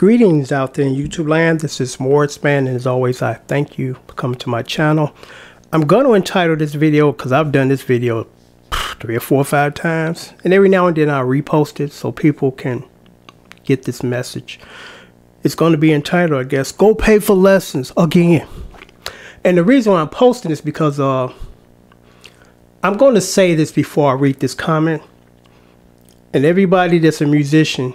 Greetings out there in YouTube land. This is Morrisman, and as always, I thank you for coming to my channel. I'm going to entitle this video because I've done this video 3 or 4 or 5 times, and every now and then I'll repost it so people can get this message. It's going to be entitled, I guess, Go Pay for Lessons Again. And the reason why I'm posting this because I'm going to say this before I read this comment, and everybody that's a musician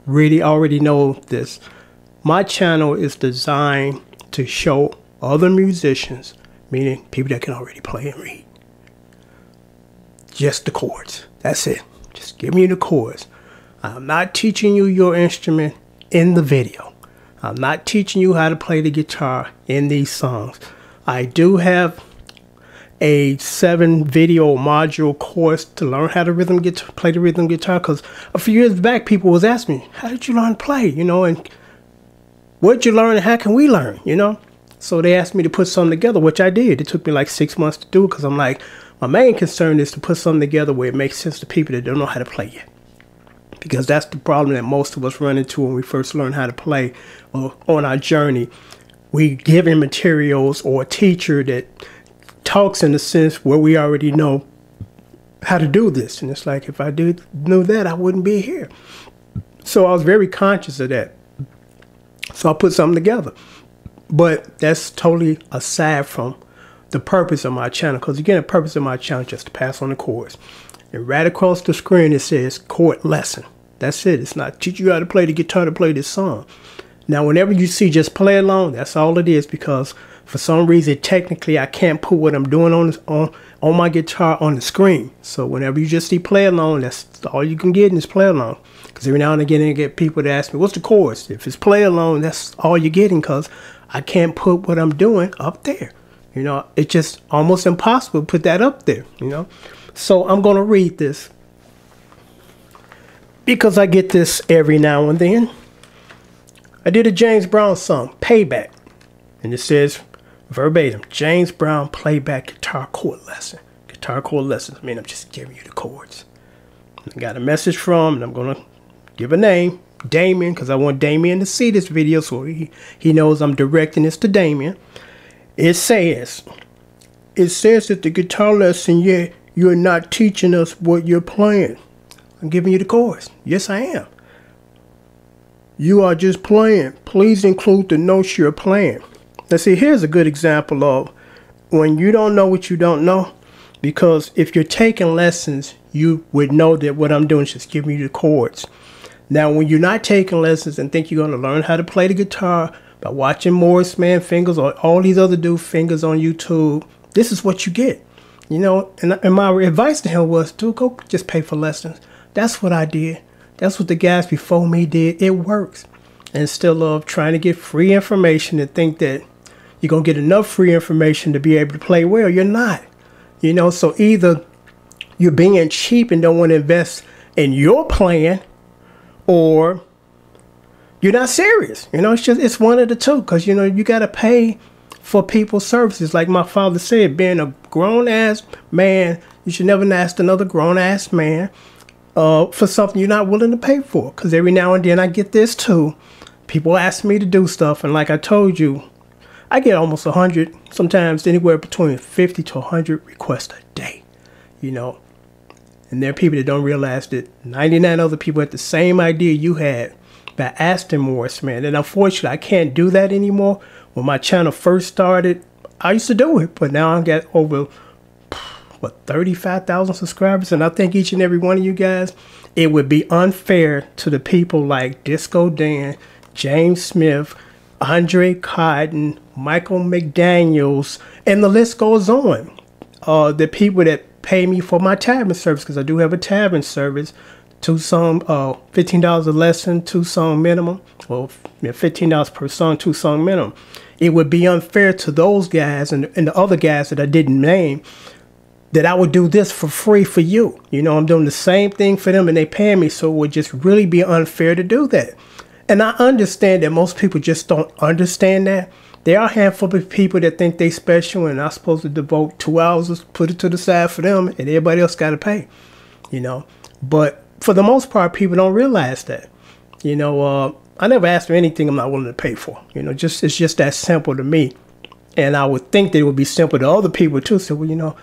really already know this. My channel is designed to show other musicians, meaning people that can already play and read, just the chords. That's it. Just give me the chords. I'm not teaching you your instrument in the video. I'm not teaching you how to play the guitar in these songs. I do have a 7-video module course to learn how to play the rhythm guitar, because a few years back people was asking me, how did you learn to play, and what'd you learn and how can we learn, so they asked me to put something together, which I did. It took me like 6 months to do it, because I'm like, my main concern is to put something together where it makes sense to people that don't know how to play yet, because that's the problem that most of us run into when we first learn how to play or on our journey. We given materials or a teacher that talks in a sense where we already know how to do this, and it's like, if I knew that, I wouldn't be here. So I was very conscious of that, so I put something together. But that's totally aside from the purpose of my channel, because again, the purpose of my channel is just to pass on the chords. And right across the screen it says chord lesson. That's it. It's not teach you how to play the guitar to play this song. Now whenever you see just play along, that's all it is, because for some reason, technically, I can't put what I'm doing on my guitar on the screen. So whenever you just see play along, that's all you can get is play along. Because every now and again, I get people that ask me, what's the chords? If it's play along, that's all you're getting, because I can't put what I'm doing up there. It's just almost impossible to put that up there, So I'm going to read this, because I get this every now and then. I did a James Brown song, Payback. And it says, verbatim, James Brown playback guitar chord lesson. Guitar chord lessons. I'm just giving you the chords. I got a message from, and I'm going to give a name, Damien, because I want Damien to see this video so he knows I'm directing this to Damien. It says that the guitar lesson, yeah, you're not teaching us what you're playing. I'm giving you the chords. Yes, I am. You are just playing. Please include the notes you're playing. Now see, here's a good example of when you don't know what you don't know, because if you're taking lessons, you would know that what I'm doing is just giving you the chords. Now, when you're not taking lessons and think you're going to learn how to play the guitar by watching Morrisman Fingers or all these other dude fingers on YouTube, this is what you get. And my advice to him was, dude, go just pay for lessons. That's what I did. That's what the guys before me did. It works. Instead of trying to get free information and think that you're going to get enough free information to be able to play well, you're not. So either you're being cheap and don't want to invest in your plan, or you're not serious. It's one of the two, because, you got to pay for people's services. Like my father said, being a grown-ass man, you should never ask another grown-ass man for something you're not willing to pay for. Because every now and then I get this too. People ask me to do stuff, and like I told you, I get almost 100, sometimes anywhere between 50 to 100 requests a day, And there are people that don't realize that 99 other people had the same idea you had by asking Morrisman. And unfortunately, I can't do that anymore. When my channel first started, I used to do it, but now I got over 35,000 subscribers, and I think each and every one of you guys, it would be unfair to the people like Disco Dan, James Smith, Andre Cotton, Michael McDaniels, and the list goes on. The people that pay me for my tabbing service, because I do have a tabbing service, 2 song, $15 a lesson, 2 song minimum, well, $15 per song, 2 song minimum. It would be unfair to those guys and the other guys that I didn't name, that I would do this for free for you. I'm doing the same thing for them and they pay me, so it would just really be unfair to do that. And I understand that most people just don't understand that. There are a handful of people that think they special and I'm supposed to devote 2 hours, put it to the side for them, and everybody else got to pay, But for the most part, people don't realize that. I never asked for anything I'm not willing to pay for. You know, it's just that simple to me. And I would think that it would be simple to other people too. So, well, you know,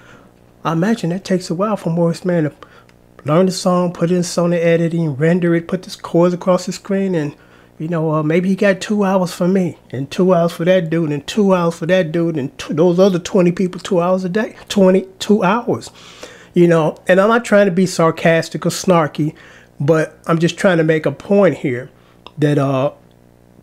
I imagine that takes a while for Morris Man to learn the song, put in Sony editing, render it, put the chords across the screen, and you know, maybe he got 2 hours for me, and 2 hours for that dude, and 2 hours for that dude, and those other 20 people 2 hours a day, 22 hours. You know, and I'm not trying to be sarcastic or snarky, but I'm just trying to make a point here that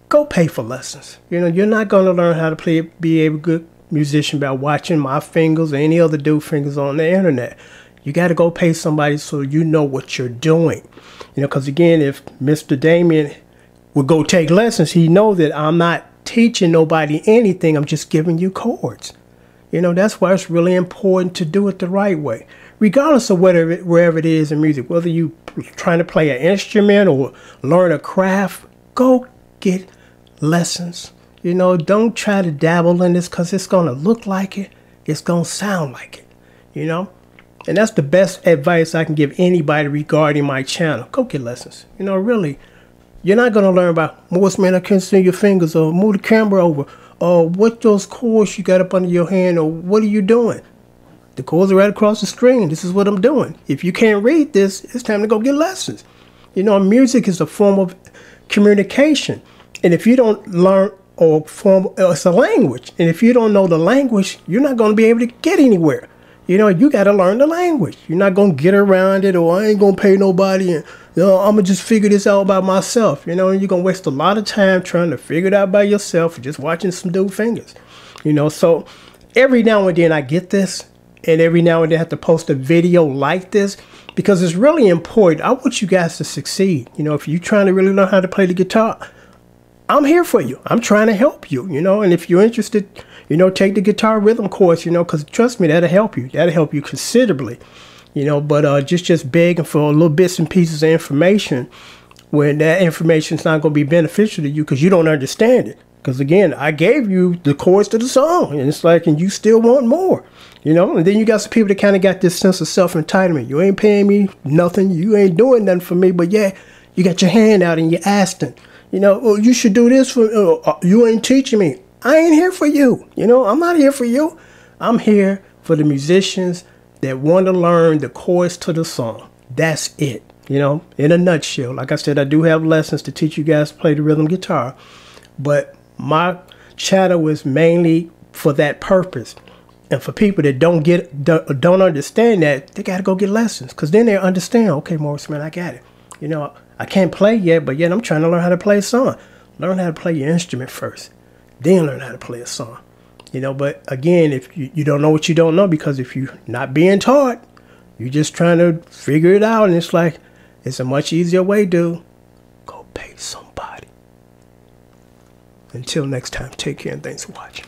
go pay for lessons. You know, you're not going to learn how to be a good musician by watching my fingers or any other dude fingers on the internet. You got to go pay somebody so you know what you're doing. You know, because again, if Mr. Damien would go take lessons, he know that I'm not teaching nobody anything. I'm just giving you chords. You know, that's why it's really important to do it the right way, regardless of wherever it is in music. Whether you trying to play an instrument or learn a craft, go get lessons. You know, don't try to dabble in this because it's going to look like it. It's going to sound like it, you know. And that's the best advice I can give anybody regarding my channel. Go get lessons. You know, really. You're not going to learn about, Morris Man, I can't see your fingers, or move the camera over, or what those chords you got up under your hand, or what are you doing? The chords are right across the screen. This is what I'm doing. If you can't read this, it's time to go get lessons. You know, music is a form of communication. And if you don't learn it's a language. And if you don't know the language, you're not going to be able to get anywhere. You know, you got to learn the language. You're not going to get around it, or I ain't going to pay nobody, and you know, I'm going to just figure this out by myself. You know, and you're going to waste a lot of time trying to figure it out by yourself or just watching some dude fingers. You know, so every now and then I get this, and every now and then I have to post a video like this because it's really important. I want you guys to succeed. You know, if you're trying to really learn how to play the guitar, I'm here for you. I'm trying to help you, you know, and if you're interested, you know, take the guitar rhythm course, you know, because trust me, that'll help you. That'll help you considerably, you know, but just begging for little bits and pieces of information when that information is not going to be beneficial to you because you don't understand it. Because again, I gave you the chords to the song, and it's like, and you still want more, you know. And then you got some people that kind of got this sense of self-entitlement. You ain't paying me nothing. You ain't doing nothing for me. But yeah, you got your hand out and you're asking, you know, well, you should do this for you ain't teaching me. I ain't here for you. You know, I'm not here for you. I'm here for the musicians that want to learn the chords to the song. That's it. You know, in a nutshell. Like I said, I do have lessons to teach you guys to play the rhythm guitar, but my channel is mainly for that purpose. And for people that don't understand that, they got to go get lessons, because then they understand, okay, Morris Man, I got it. You know, I can't play yet, but yet I'm trying to learn how to play a song. Learn how to play your instrument first, then learn how to play a song. You know, but again, if you don't know what you don't know, because if you're not being taught, you're just trying to figure it out, and it's like, it's a much easier way, dude. Go pay somebody. Until next time, take care and thanks for watching.